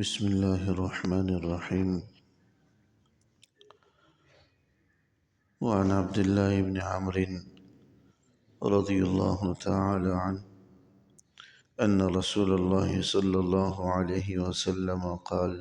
بسم الله الرحمن الرحيم. وعن عبد الله بن عمرو رضي الله تعالى عنه أن رسول الله صلى الله عليه وسلم قال: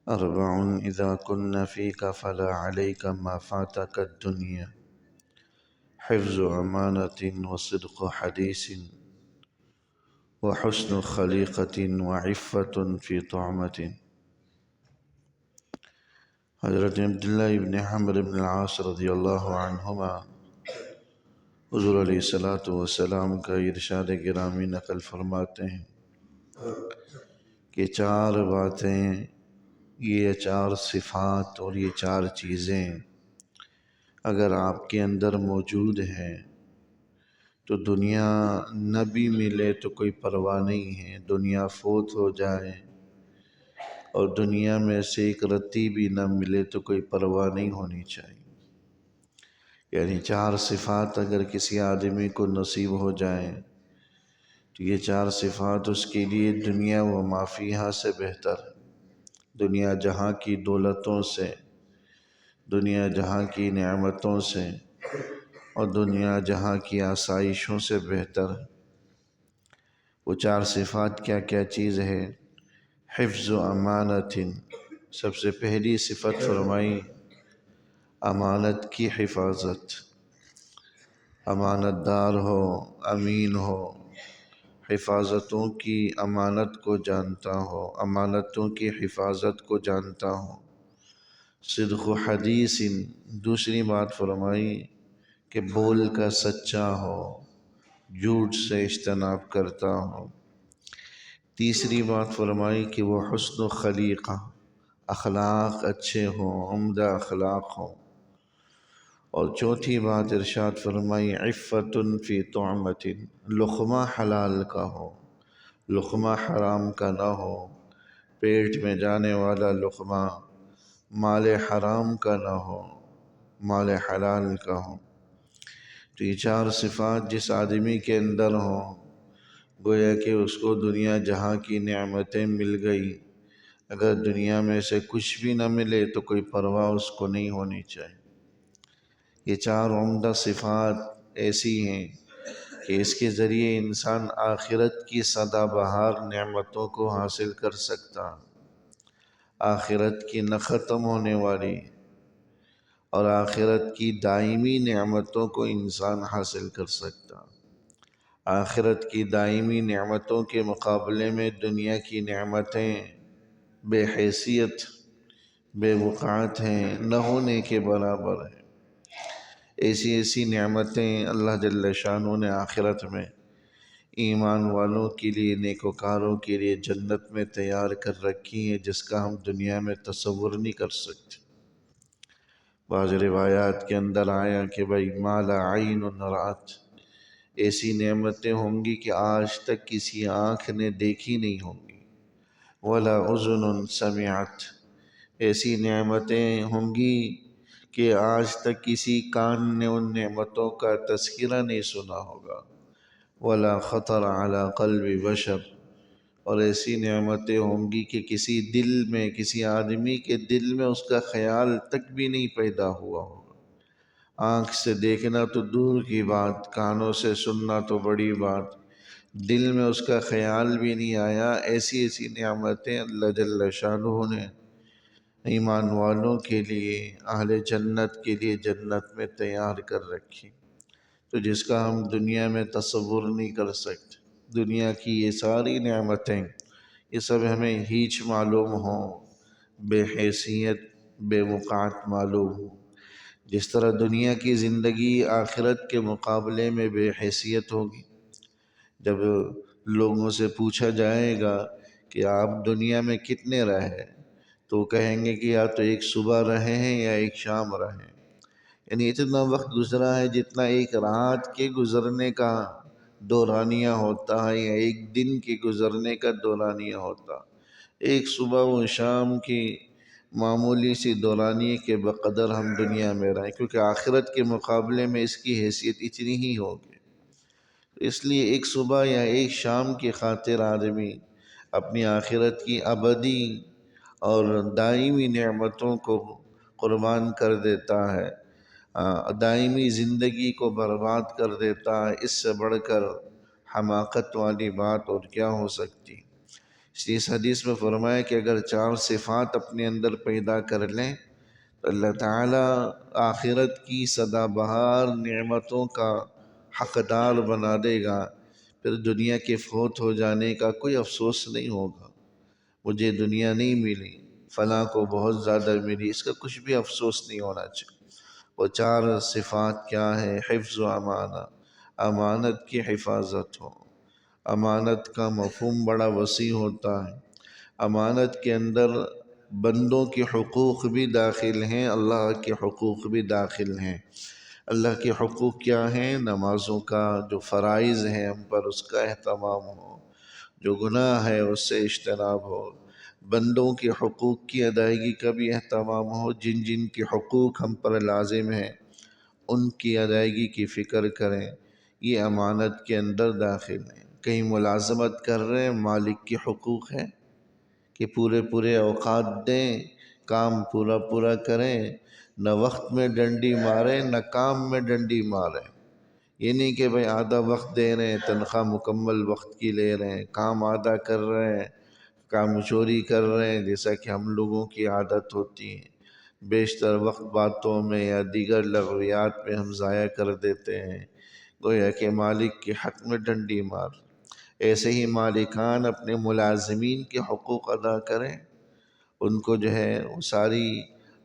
أربع إذا كن فيك فلا عليك ما فاتك الدنيا: حفظ أمانة وصدق حديث وحسن خليقة وعفة في طعمة. حضرت عبداللہ ابن عمرو بن العاص رضی اللہ عنہما حضور علیہ السلام کا ارشاد گرامی نقل فرماتے ہیں کہ چار باتیں، یہ چار صفات اور یہ چار چیزیں اگر آپ کے اندر موجود ہیں تو دنیا نہ بھی ملے تو کوئی پرواہ نہیں ہے، دنیا فوت ہو جائے اور دنیا میں سے ایک رتی بھی نہ ملے تو کوئی پرواہ نہیں ہونی چاہیے۔ یعنی چار صفات اگر کسی آدمی کو نصیب ہو جائیں تو یہ چار صفات اس کے لیے دنیا و ما فیہا سے بہتر ہے، دنیا جہاں کی دولتوں سے، دنیا جہاں کی نعمتوں سے اور دنیا جہاں کی آسائشوں سے بہتر ہے۔ وہ چار صفات کیا کیا چیز ہے؟ حفظ امانت، سب سے پہلی صفت فرمائی امانت کی حفاظت، امانت دار ہو، امین ہو، حفاظتوں کی امانت کو جانتا ہو، امانتوں کی حفاظت کو جانتا ہو۔ صدق حدیث، دوسری بات فرمائی کہ بول کا سچا ہو، جھوٹ سے اجتناب کرتا ہو۔ تیسری بات فرمائی کہ وہ حسن خلیقہ، اخلاق اچھے ہوں، عمدہ اخلاق ہوں۔ اور چوتھی بات ارشاد فرمائی عفت فی طعمت، لقمہ حلال کا ہو، لقمہ حرام کا نہ ہو، پیٹ میں جانے والا لقمہ مال حرام کا نہ ہو، مال حلال کا ہو۔ تو یہ چار صفات جس آدمی کے اندر ہوں، گویا کہ اس کو دنیا جہاں کی نعمتیں مل گئی، اگر دنیا میں سے کچھ بھی نہ ملے تو کوئی پرواہ اس کو نہیں ہونی چاہیے۔ یہ چار عمدہ صفات ایسی ہیں کہ اس کے ذریعے انسان آخرت کی سدا بہار نعمتوں کو حاصل کر سکتا، آخرت کی نہ ختم ہونے والی اور آخرت کی دائمی نعمتوں کو انسان حاصل کر سکتا۔ آخرت کی دائمی نعمتوں کے مقابلے میں دنیا کی نعمتیں بے حیثیت، بے وقعت ہیں، نہ ہونے کے برابر ہیں۔ ایسی ایسی نعمتیں اللہ جل شانہ نے آخرت میں ایمان والوں کے لیے، نیکوکاروں کے لیے جنت میں تیار کر رکھی ہیں جس کا ہم دنیا میں تصور نہیں کر سکتے۔ بعض روایات کے اندر آیا کہ بھئی ما لا عین رأت، ایسی نعمتیں ہوں گی کہ آج تک کسی آنکھ نے دیکھی نہیں ہوں گی۔ ولا اذن سمعت، ایسی نعمتیں ہوں گی کہ آج تک کسی کان نے ان نعمتوں کا تذکرہ نہیں سنا ہوگا۔ ولا خطر علی قلب بشر، اور ایسی نعمتیں ہوں گی کہ کسی دل میں، کسی آدمی کے دل میں اس کا خیال تک بھی نہیں پیدا ہوا ہوگا۔ آنکھ سے دیکھنا تو دور کی بات، کانوں سے سننا تو بڑی بات، دل میں اس کا خیال بھی نہیں آیا۔ ایسی ایسی نعمتیں اللہ جل شانہ نے ایمان والوں کے لیے، اہل جنت کے لیے جنت میں تیار کر رکھی، تو جس کا ہم دنیا میں تصور نہیں کر سکتے۔ دنیا کی یہ ساری نعمتیں، یہ سب ہمیں ہیچ معلوم ہوں، بے حیثیت، بے وقعت معلوم ہوں۔ جس طرح دنیا کی زندگی آخرت کے مقابلے میں بے حیثیت ہوگی۔ جب لوگوں سے پوچھا جائے گا کہ آپ دنیا میں کتنے رہے، تو وہ کہیں گے کہ یا تو ایک صبح رہے ہیں یا ایک شام رہے ہیں، یعنی اتنا وقت گزرا ہے جتنا ایک رات کے گزرنے کا دورانیہ ہوتا ہے یا ایک دن کے گزرنے کا دورانیہ ہوتا۔ ایک صبح و شام کی معمولی سی دورانیے کے بقدر ہم دنیا میں رہیں، کیونکہ آخرت کے مقابلے میں اس کی حیثیت اتنی ہی ہوگی۔ اس لیے ایک صبح یا ایک شام کی خاطر آدمی اپنی آخرت کی ابدی اور دائمی نعمتوں کو قربان کر دیتا ہے، دائمی زندگی کو برباد کر دیتا ہے، اس سے بڑھ کر حماقت والی بات اور کیا ہو سکتی۔ اس حدیث میں فرمایا کہ اگر 4 صفات اپنے اندر پیدا کر لیں تو اللہ تعالیٰ آخرت کی سدا بہار نعمتوں کا حقدار بنا دے گا، پھر دنیا کے فوت ہو جانے کا کوئی افسوس نہیں ہوگا۔ مجھے دنیا نہیں ملی، فلاں کو بہت زیادہ ملی، اس کا کچھ بھی افسوس نہیں ہونا چاہیے۔ وہ 4 صفات کیا ہے؟ حفظ و امانہ، امانت کی حفاظت ہو۔ امانت کا مفہوم بڑا وسیع ہوتا ہے۔ امانت کے اندر بندوں کے حقوق بھی داخل ہیں، اللہ کے حقوق بھی داخل ہیں۔ اللہ کے حقوق کیا ہیں؟ نمازوں کا جو فرائض ہیں ہم پر، اس کا اہتمام ہو، جو گناہ ہے اس سے اجتناب ہو۔ بندوں کے حقوق کی ادائیگی کا بھی اہتمام ہو، جن جن کے حقوق ہم پر لازم ہیں ان کی ادائیگی کی فکر کریں، یہ امانت کے اندر داخل ہیں۔ کہیں ملازمت کر رہے ہیں، مالک کے حقوق ہیں کہ پورے اوقات دیں، کام پورا کریں، نہ وقت میں ڈنڈی ماریں نہ کام میں ڈنڈی ماریں۔ یہ نہیں کہ بھئی آدھا وقت دے رہے ہیں، تنخواہ مکمل وقت کی لے رہے ہیں، کام آدھا کر رہے ہیں، کام چوری کر رہے ہیں، جیسا کہ ہم لوگوں کی عادت ہوتی ہے۔ بیشتر وقت باتوں میں یا دیگر لغویات میں ہم ضائع کر دیتے ہیں، گویا کہ مالک کے حق میں ڈنڈی مار۔ ایسے ہی مالکان اپنے ملازمین کے حقوق ادا کریں، ان کو جو ہے وہ ساری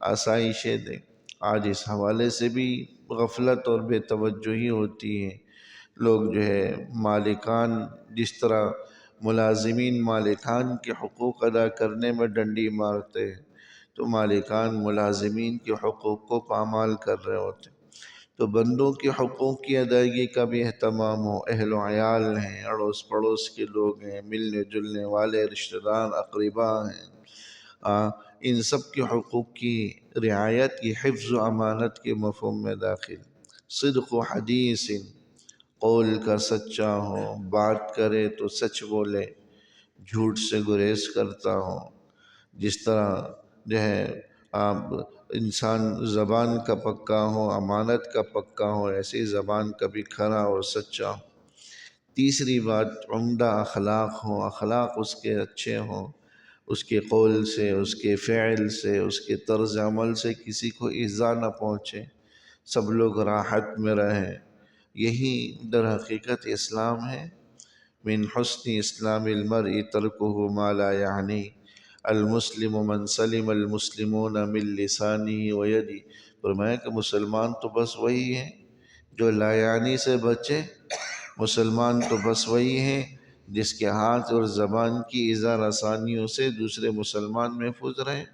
آسائشیں دیں۔ آج اس حوالے سے بھی غفلت اور بے توجہی ہوتی ہے۔ لوگ جو ہے مالکان جس طرح ملازمین مالکان کے حقوق ادا کرنے میں ڈنڈی مارتے ہیں، تو مالکان ملازمین کے حقوق کو پامال کر رہے ہوتے ہیں۔ تو بندوں کے حقوق کی ادائیگی کا بھی اہتمام ہو۔ اہل و عیال ہیں، اڑوس پڑوس کے لوگ ہیں، ملنے جلنے والے رشتہ دار اقرباء ہیں، ان سب کے حقوق کی رعایت یہ حفظ و امانت کے مفہوم میں داخل۔ صدق و حدیث، قول کا سچا ہو، بات کرے تو سچ بولے، جھوٹ سے گریز کرتا ہو۔ جس طرح جو ہے انسان زبان کا پکا ہو، امانت کا پکا ہو، ایسی زبان کا بھی کھرا اور سچا ہو۔ تیسری بات، عمدہ اخلاق ہوں، اخلاق اس کے اچھے ہوں، اس کے قول سے، اس کے فعل سے، اس کے طرز عمل سے کسی کو ایذا نہ پہنچے، سب لوگ راحت میں رہیں۔ یہی در حقیقت اسلام ہے۔ من حسن اسلام المرء ترکہ ما لا یعنی، المسلم من سلم المسلمون من لسانہ ویدہ۔ فرمایا کہ مسلمان تو بس وہی ہے جو لا یعنی سے بچے، مسلمان تو بس وہی ہے جس کے ہاتھ اور زبان کی ایذا رسانیوں سے دوسرے مسلمان محفوظ رہیں۔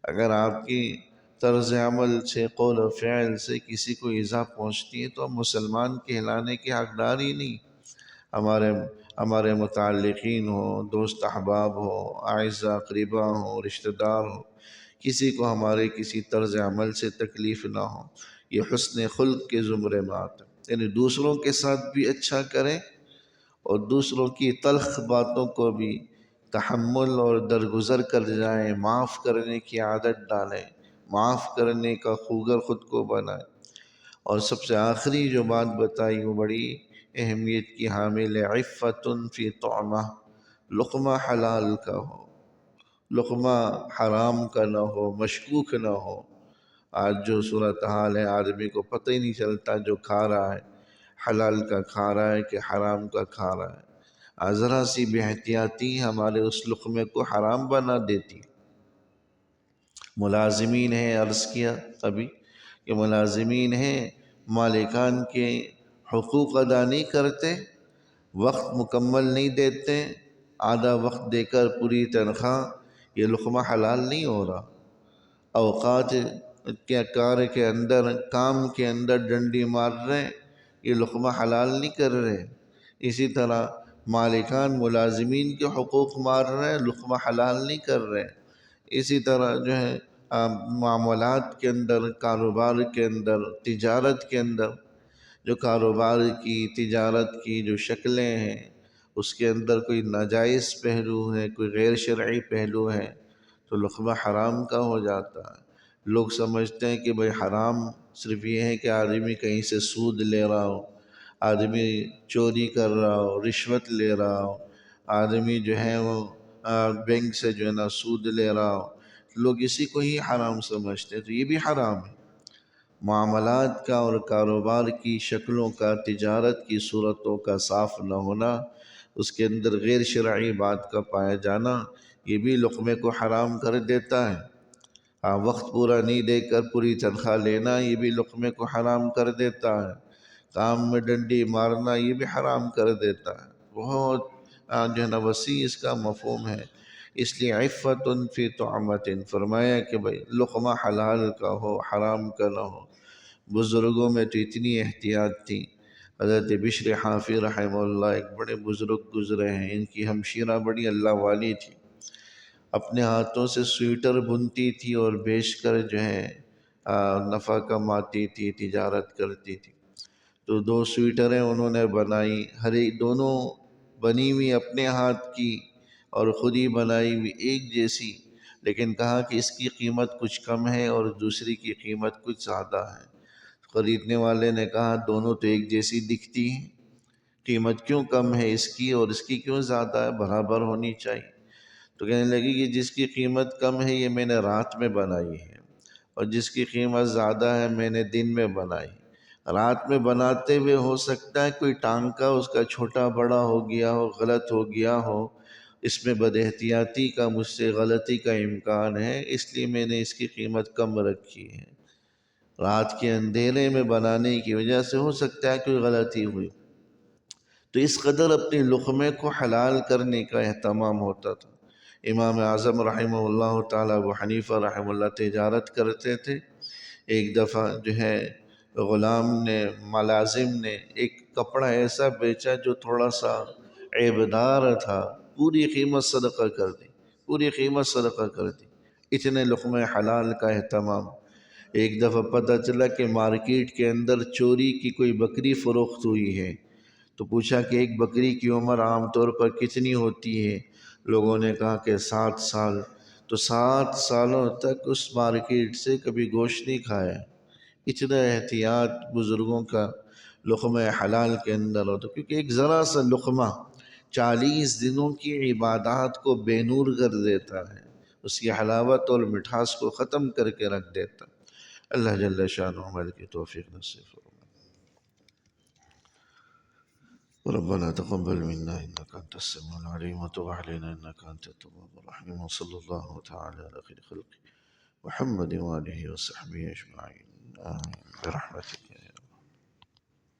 اگر آپ کی طرز عمل سے، قول و فعل سے کسی کو ایذا پہنچتی ہے تو ہم مسلمان کہلانے کے حقدار ہی نہیں۔ ہمارے متعلقین ہوں، دوست احباب ہوں، اعزاء اقرباء ہوں، رشتہ دار ہوں، کسی کو ہمارے کسی طرز عمل سے تکلیف نہ ہو، یہ حسن خلق کے زمرے میں آتا ہے۔ یعنی دوسروں کے ساتھ بھی اچھا کریں اور دوسروں کی تلخ باتوں کو بھی تحمل اور درگزر کر جائیں، معاف کرنے کی عادت ڈالیں، معاف کرنے کا خوگر خود کو بنائیں۔ اور سب سے آخری جو بات بتائی وہ بڑی اہمیت کی حامل ہے، عفت فی طعمہ، لقمہ حلال کا ہو، لقمہ حرام کا نہ ہو، مشکوک نہ ہو۔ آج جو صورتحال ہے، آدمی کو پتہ ہی نہیں چلتا جو کھا رہا ہے حلال کا کھا رہا ہے کہ حرام کا کھا رہا ہے۔ ذرا سی بے احتیاطی ہمارے اس لقمے کو حرام بنا دیتی۔ ملازمین ہیں، عرض کیا ابھی کہ ملازمین ہیں، مالکان کے حقوق ادا نہیں کرتے، وقت مکمل نہیں دیتے، آدھا وقت دے کر پوری تنخواہ، یہ لقمہ حلال نہیں ہو رہا۔ اوقات کے کار کے اندر، کام کے اندر ڈنڈی مار رہے، یہ لقمہ حلال نہیں کر رہے۔ اسی طرح مالکان ملازمین کے حقوق مار رہے، لقمہ حلال نہیں کر رہے۔ اسی طرح جو ہے معاملات کے اندر، کاروبار کے اندر، تجارت کے اندر، جو کاروبار کی، تجارت کی جو شکلیں ہیں اس کے اندر کوئی ناجائز پہلو ہے، کوئی غیر شرعی پہلو ہے تو لقمہ حرام کا ہو جاتا ہے۔ لوگ سمجھتے ہیں کہ بھئی حرام صرف یہ ہے کہ آدمی کہیں سے سود لے رہا ہو، آدمی چوری کر رہا ہو، رشوت لے رہا ہو، آدمی جو ہے وہ بینک سے جو ہے نا سود لے رہا ہو، لوگ اسی کو ہی حرام سمجھتے ہیں، تو یہ بھی حرام ہے۔ معاملات کا اور کاروبار کی شکلوں کا، تجارت کی صورتوں کا صاف نہ ہونا، اس کے اندر غیر شرعی بات کا پایا جانا، یہ بھی لقمے کو حرام کر دیتا ہے۔ وقت پورا نہیں دے کر پوری تنخواہ لینا، یہ بھی لقمے کو حرام کر دیتا ہے۔ کام میں ڈنڈی مارنا، یہ بھی حرام کر دیتا ہے۔ بہت جو ہے نا وسیع اس کا مفہوم ہے۔ اس لیے عفت فی طعمت، فرمایا کہ بھئی لقمہ حلال کا ہو، حرام کا نہ ہو۔ بزرگوں میں تو اتنی احتیاط تھی۔ حضرت بشر حافی رحمہ اللہ ایک بڑے بزرگ گزرے ہیں، ان کی ہمشیرہ بڑی اللہ والی تھی، اپنے ہاتھوں سے سویٹر بنتی تھی اور بیچ کر جو ہے نفع کماتی تھی، تجارت کرتی تھی۔ تو 2 سویٹریں انہوں نے بنائی، ہر ایک دونوں بنی ہوئی اپنے ہاتھ کی اور خود ہی بنائی ہوئی ایک جیسی، لیکن کہا کہ اس کی قیمت کچھ کم ہے اور دوسری کی قیمت کچھ زیادہ ہے۔ خریدنے والے نے کہا دونوں تو ایک جیسی دکھتی ہیں، قیمت کیوں کم ہے اس کی اور اس کی کیوں زیادہ ہے، برابر ہونی چاہیے۔ تو کہنے لگی کہ جس کی قیمت کم ہے یہ میں نے رات میں بنائی ہے، اور جس کی قیمت زیادہ ہے میں نے دن میں بنائی۔ رات میں بناتے ہوئے ہو سکتا ہے کوئی ٹانکا اس کا چھوٹا بڑا ہو گیا ہو، غلط ہو گیا ہو، اس میں بد احتیاطی کا مجھ سے غلطی کا امکان ہے، اس لیے میں نے اس کی قیمت کم رکھی ہے۔ رات کے اندھیرے میں بنانے کی وجہ سے ہو سکتا ہے کوئی غلطی ہوئی، تو اس قدر اپنے لقمے کو حلال کرنے کا اہتمام ہوتا تھا۔ امام اعظم رحمہ اللہ تعالی، ابو حنیفہ رحمہ اللہ تجارت کرتے تھے۔ ایک دفعہ جو ہے غلام نے، ملازم نے ایک کپڑا ایسا بیچا جو تھوڑا سا عیبدار تھا، پوری قیمت صدقہ کر دی، پوری قیمت صدقہ کر دی، اتنے لقمے حلال کا اہتمام۔ ایک دفعہ پتہ چلا کہ مارکیٹ کے اندر چوری کی کوئی بکری فروخت ہوئی ہے، تو پوچھا کہ ایک بکری کی عمر عام طور پر کتنی ہوتی ہے؟ لوگوں نے کہا کہ 7 سال۔ تو 7 سالوں تک اس مارکیٹ سے کبھی گوشت نہیں کھایا۔ اتنا احتیاط بزرگوں کا لقمہ حلال کے اندر ہوتا، کیونکہ ایک ذرا سا لقمہ 40 دنوں کی عبادات کو بے نور کر دیتا ہے، اس کی حلاوت اور مٹھاس کو ختم کر کے رکھ دیتا۔ اللہ جل شانہ عمل کی توفیق نصیب فرمائے۔ ربنا تقبل منا إنك أنت السميع العليم وتب علينا إنك أنت التواب الرحيم، وصلى الله تعالى على خير خلقه محمد وآله وصحبه أجمعين، آمين برحمتك.